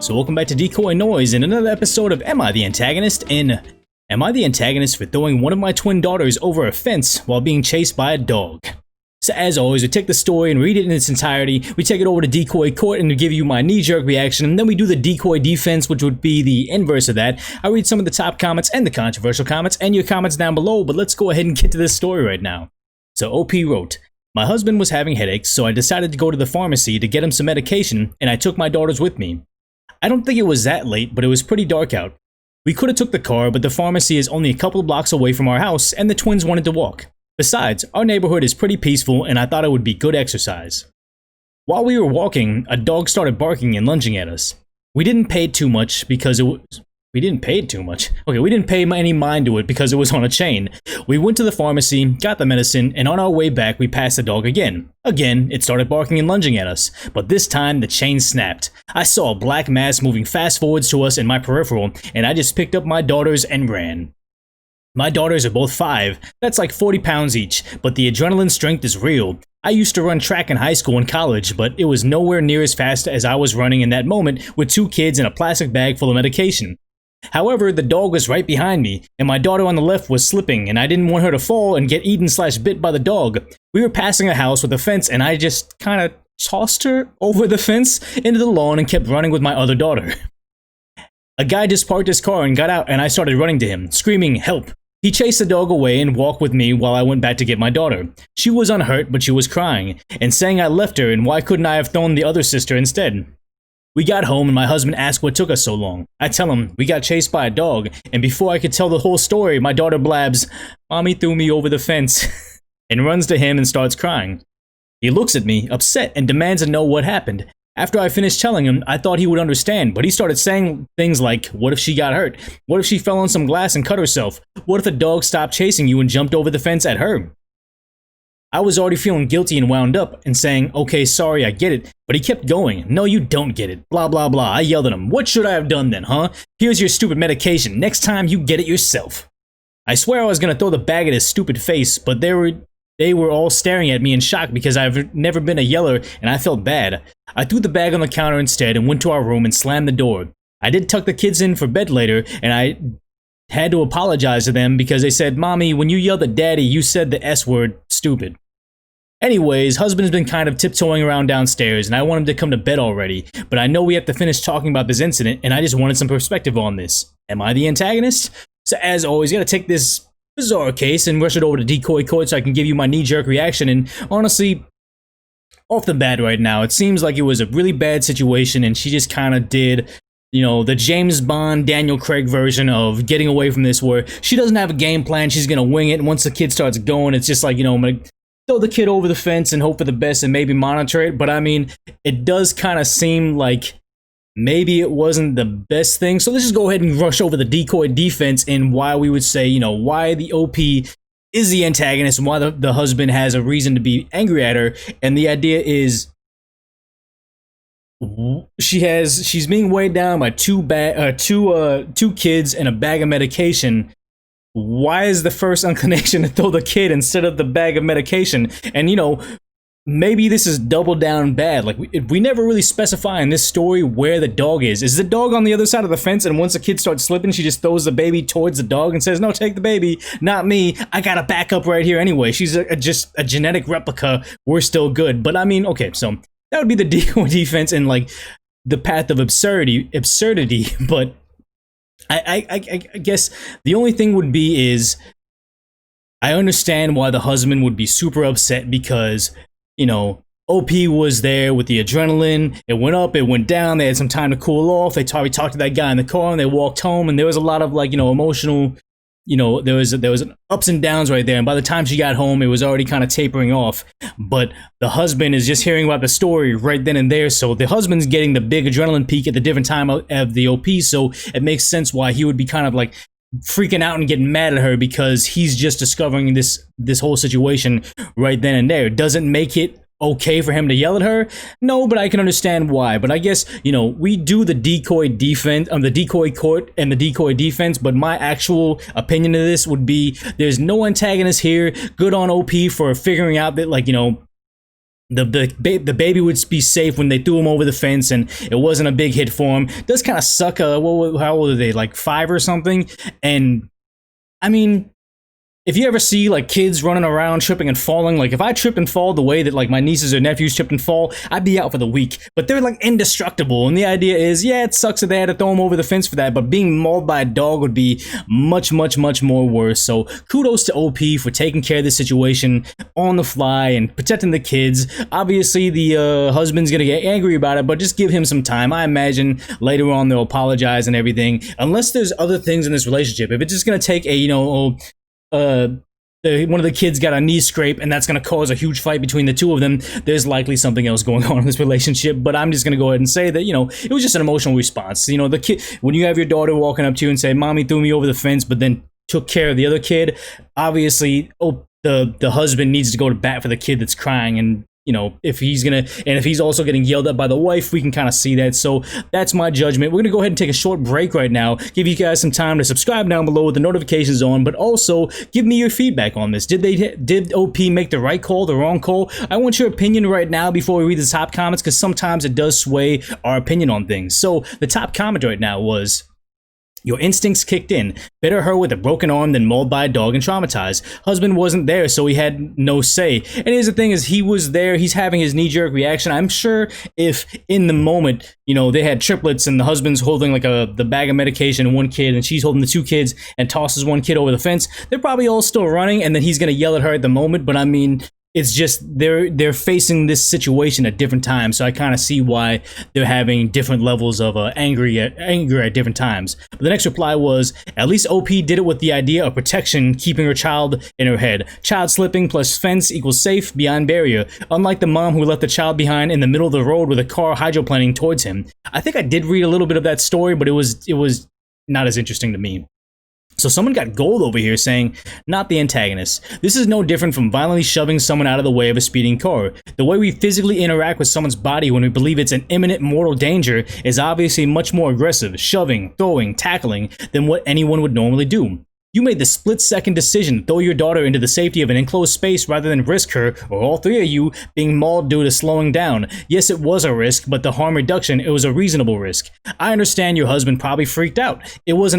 So welcome back to DecoyNoise in another episode of Am I the Antagonist? And am I the antagonist for throwing one of my twin daughters over a fence while being chased by a dog? So as always, we take the story and read it in its entirety, we take it over to Decoy Court and give you my knee-jerk reaction, and then we do the decoy defense, which would be the inverse of that. I read some of the top comments and the controversial comments and your comments down below, but let's go ahead and get to this story right now. So OP wrote, "My husband was having headaches, so I decided to go to the pharmacy to get him some medication, and I took my daughters with me. I don't think it was that late, but it was pretty dark out. We could have took the car, but the pharmacy is only a couple of blocks away from our house, and the twins wanted to walk. Besides, our neighborhood is pretty peaceful, and I thought it would be good exercise. While we were walking, a dog started barking and lunging at us. We didn't pay too much because it was... We didn't pay any mind to it because it was on a chain. We went to the pharmacy, got the medicine, and on our way back we passed the dog again. Again, it started barking and lunging at us, but this time the chain snapped. I saw a black mass moving fast forwards to us in my peripheral, and I just picked up my daughters and ran. My daughters are both 5, that's like 40 pounds each, but the adrenaline strength is real. I used to run track in high school and college, but it was nowhere near as fast as I was running in that moment with 2 kids and a plastic bag full of medication. However, the dog was right behind me, and my daughter on the left was slipping, and I didn't want her to fall and get eaten/bit by the dog. We were passing a house with a fence, and I just kind of tossed her over the fence into the lawn and kept running with my other daughter. A guy just parked his car and got out, and I started running to him, screaming, 'Help!' He chased the dog away and walked with me while I went back to get my daughter. She was unhurt, but she was crying, and saying I left her and why couldn't I have thrown the other sister instead. We got home and my husband asked what took us so long. I tell him we got chased by a dog, and before I could tell the whole story, my daughter blabs, 'Mommy threw me over the fence,' and runs to him and starts crying. He looks at me, upset, and demands to know what happened. After I finished telling him, I thought he would understand, but he started saying things like, what if she got hurt? What if she fell on some glass and cut herself? What if a dog stopped chasing you and jumped over the fence at her? I was already feeling guilty and wound up and saying, okay, sorry, I get it, but he kept going. No, you don't get it. Blah, blah, blah. I yelled at him. What should I have done then, huh? Here's your stupid medication. Next time you get it yourself. I swear I was going to throw the bag at his stupid face, but they were all staring at me in shock because I've never been a yeller and I felt bad. I threw the bag on the counter instead and went to our room and slammed the door. I did tuck the kids in for bed later, and I had to apologize to them because they said, "Mommy, when you yelled at Daddy, you said the S word, stupid." Anyways, husband's been kind of tiptoeing around downstairs, and I want him to come to bed already, but I know we have to finish talking about this incident, and I just wanted some perspective on this. Am I the antagonist? So as always, you gotta take this bizarre case and rush it over to Decoy Court so I can give you my knee-jerk reaction, and honestly, off the bat right now, it seems like it was a really bad situation, and she just kind of did, you know, the James Bond, Daniel Craig version of getting away from this, where she doesn't have a game plan, she's gonna wing it, and once the kid starts going, it's just like, you know, I'm gonna throw the kid over the fence and hope for the best and maybe monitor it. But I mean, it does kind of seem like maybe it wasn't the best thing. So let's just go ahead and rush over the decoy defense and why we would say, you know, why the OP is the antagonist and why the husband has a reason to be angry at her. And the idea is she's being weighed down by two kids and a bag of medication. Why is the first inclination to throw the kid instead of the bag of medication? And you know, maybe this is double down bad. Like we never really specify in this story where the dog is. Is the dog on the other side of the fence, and once the kid starts slipping, she just throws the baby towards the dog and says, "No, take the baby, not me. I got a backup right here anyway." She's just a genetic replica. We're still good. But I mean, okay, so that would be the decoy defense and like the path of absurdity. But I guess the only thing would be is I understand why the husband would be super upset because, you know, OP was there with the adrenaline. It went up, it went down. They had some time to cool off. They probably talked to that guy in the car and they walked home, and there was a lot of like, you know, emotional, you know, there was ups and downs right there. And by the time she got home, it was already kind of tapering off. But the husband is just hearing about the story right then and there. So the husband's getting the big adrenaline peak at the different time of the OP. So it makes sense why he would be kind of like freaking out and getting mad at her because he's just discovering this whole situation right then and there. Doesn't make it okay for him to yell at her? No, but I can understand why. But I guess, you know, we do the decoy defense, the decoy court and the decoy defense, but my actual opinion of this would be there's no antagonist here. Good on OP for figuring out that, like, you know, the baby would be safe when they threw him over the fence and it wasn't a big hit for him. It does kind of suck. How old are they? Like 5 or something? And I mean, if you ever see like kids running around tripping and falling, like if I trip and fall the way that like my nieces or nephews tripped and fall, I'd be out for the week. But they're like indestructible, and the idea is, yeah, it sucks that they had to throw them over the fence for that, but being mauled by a dog would be much more worse. So kudos to OP for taking care of the situation on the fly and protecting the kids. Obviously the husband's gonna get angry about it, but just give him some time. I imagine later on they'll apologize and everything, unless there's other things in this relationship. If it's just gonna take a one of the kids got a knee scrape and that's going to cause a huge fight between the two of them, there's likely something else going on in this relationship. But I'm just going to go ahead and say that, it was just an emotional response. The kid, when you have your daughter walking up to you and say, "Mommy threw me over the fence," but then took care of the other kid, obviously the husband needs to go to bat for the kid that's crying. And if he's also getting yelled at by the wife, we can kind of see that. So that's my judgment. We're gonna go ahead and take a short break right now, give you guys some time to subscribe down below with the notifications on, but also give me your feedback on this. Did OP make the right call, the wrong call? I want your opinion right now before we read the top comments, because sometimes it does sway our opinion on things. So the top comment right now was, "Your instincts kicked in. Better her with a broken arm than mauled by a dog and traumatized. Husband wasn't there, so he had no say." And here's the thing is, he was there, he's having his knee-jerk reaction. I'm sure if in the moment, they had triplets and the husband's holding like the bag of medication and one kid, and she's holding the 2 kids and tosses one kid over the fence, they're probably all still running, and then he's gonna yell at her at the moment. But I mean, it's just they're facing this situation at different times, so I kind of see why they're having different levels of anger at different times. But the next reply was, "At least OP did it with the idea of protection, keeping her child in her head. Child slipping plus fence equals safe beyond barrier. Unlike the mom who left the child behind in the middle of the road with a car hydroplaning towards him." I think I did read a little bit of that story, but it was not as interesting to me. So someone got gold over here saying, "Not the antagonist. This is no different from violently shoving someone out of the way of a speeding car. The way we physically interact with someone's body when we believe it's an imminent mortal danger is obviously much more aggressive, shoving, throwing, tackling, than what anyone would normally do. You made the split-second decision to throw your daughter into the safety of an enclosed space rather than risk her, or all 3 of you, being mauled due to slowing down. Yes, it was a risk, but the harm reduction, it was a reasonable risk. I understand your husband probably freaked out. It was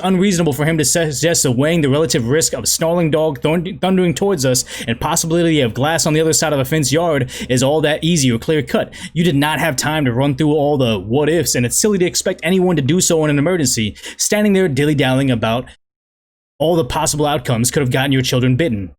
unreasonable for him to suggest that weighing the relative risk of a snarling dog thundering towards us and possibility of glass on the other side of a fenced yard is all that easy or clear cut. You did not have time to run through all the what ifs, and it's silly to expect anyone to do so in an emergency. Standing there dilly-dallying about all the possible outcomes could have gotten your children bitten.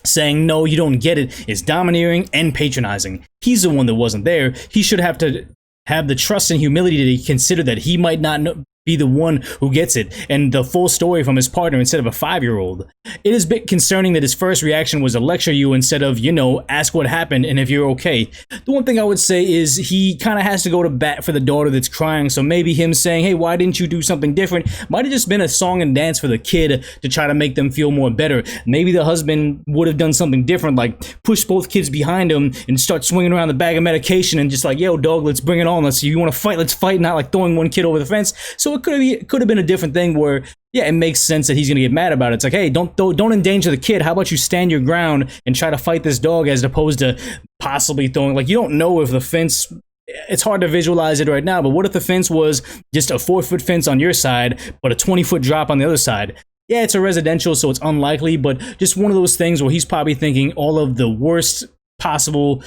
Saying no, you don't get it is domineering and patronizing. He's the one that wasn't there. He should have to have the trust and humility to consider that he might not be the one who gets it, and the full story from his partner instead of a 5-year-old. It is a bit concerning that his first reaction was to lecture you instead of, ask what happened and if you're okay. The one thing I would say is he kind of has to go to bat for the daughter that's crying, so maybe him saying, "Hey, why didn't you do something different?" might have just been a song and dance for the kid to try to make them feel more better. Maybe the husband would have done something different, like push both kids behind him and start swinging around the bag of medication and just like, "Yo, dog, let's bring it on. You want to fight, let's fight," not like throwing one kid over the fence. So it could have been a different thing where, yeah, it makes sense that he's gonna get mad about it. It's like, hey, don't endanger the kid. How about you stand your ground and try to fight this dog, as opposed to possibly throwing, like, you don't know if the fence, it's hard to visualize it right now, but what if the fence was just a 4-foot fence on your side, but a 20-foot drop on the other side? Yeah, it's a residential, so it's unlikely, but just one of those things where he's probably thinking all of the worst possible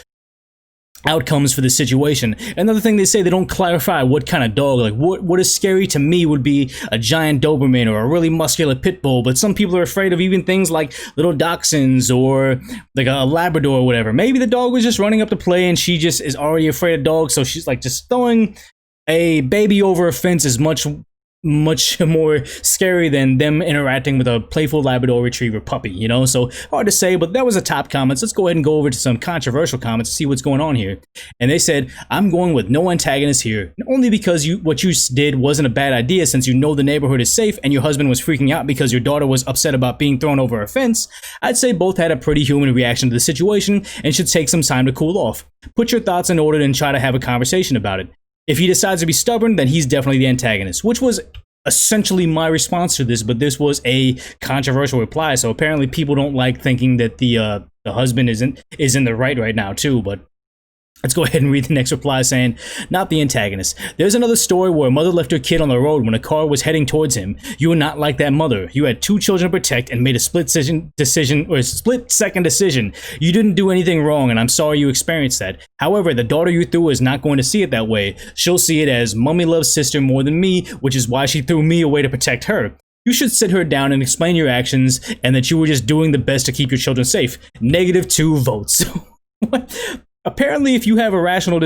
outcomes for the situation. Another thing they say, they don't clarify what kind of dog. Like what is scary to me would be a giant Doberman or a really muscular pit bull, but some people are afraid of even things like little dachshunds or like a Labrador or whatever. Maybe the dog was just running up to play and she just is already afraid of dogs, so she's like, just throwing a baby over a fence is much more scary than them interacting with a playful Labrador Retriever puppy, So hard to say, but that was the top comments. Let's go ahead and go over to some controversial comments to see what's going on here. And they said, "I'm going with no antagonist here, only because what you did wasn't a bad idea, since you know the neighborhood is safe and your husband was freaking out because your daughter was upset about being thrown over a fence. I'd say both had a pretty human reaction to the situation and should take some time to cool off. Put your thoughts in order and try to have a conversation about it. If he decides to be stubborn, then he's definitely the antagonist," which was essentially my response to this, but this was a controversial reply, so apparently people don't like thinking that the the husband is in the right now too, but let's go ahead and read the next reply saying, not the antagonist. There's another story where a mother left her kid on the road when a car was heading towards him. You were not like that mother. You had 2 children to protect and made a split-second decision. You didn't do anything wrong, and I'm sorry you experienced that. However, the daughter you threw is not going to see it that way. She'll see it as mommy loves sister more than me, which is why she threw me away to protect her. You should sit her down and explain your actions and that you were just doing the best to keep your children safe. -2 votes. What? Apparently, if you have a rational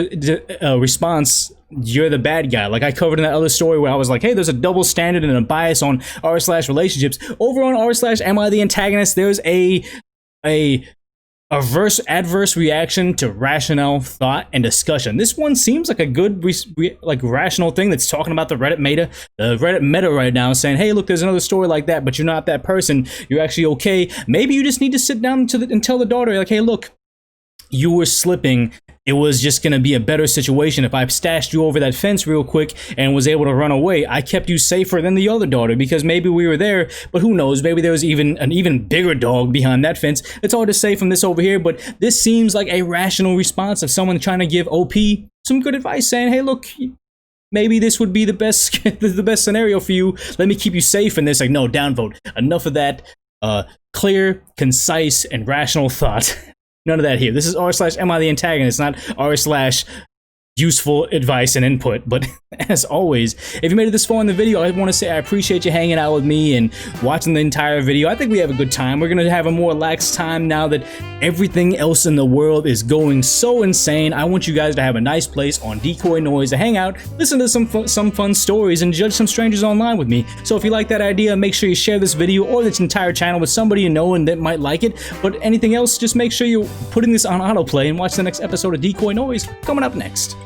response, you're the bad guy. Like I covered in that other story where I was like, hey, there's a double standard and a bias on r/relationships. Over on r/am I the antagonist, there's a adverse reaction to rational thought and discussion. This one seems like a good rational thing that's talking about the Reddit meta right now, saying, hey, look, there's another story like that, but you're not that person. You're actually okay. Maybe you just need to sit down and tell the daughter, like, hey, look, you were slipping. It was just going to be a better situation if I stashed you over that fence real quick and was able to run away. I kept you safer than the other daughter because maybe we were there, but who knows? Maybe there was an even bigger dog behind that fence. It's hard to say from this over here, but this seems like a rational response of someone trying to give OP some good advice, saying, hey, look, maybe this would be the best scenario for you. Let me keep you safe. And it's like, no, downvote. Enough of that clear, concise, and rational thought. None of that here. This is r/am I the antagonist, not r/useful advice and input. But as always, if you made it this far in the video, I want to say I appreciate you hanging out with me and watching the entire video. I think we have a good time. We're going to have a more relaxed time now that everything else in the world is going so insane. I want you guys to have a nice place on DecoyNoise to hang out, listen to some fun stories, and judge some strangers online with me. So if you like that idea, make sure you share this video or this entire channel with somebody you know and that might like it. But anything else, just make sure you're putting this on autoplay and watch the next episode of DecoyNoise coming up next.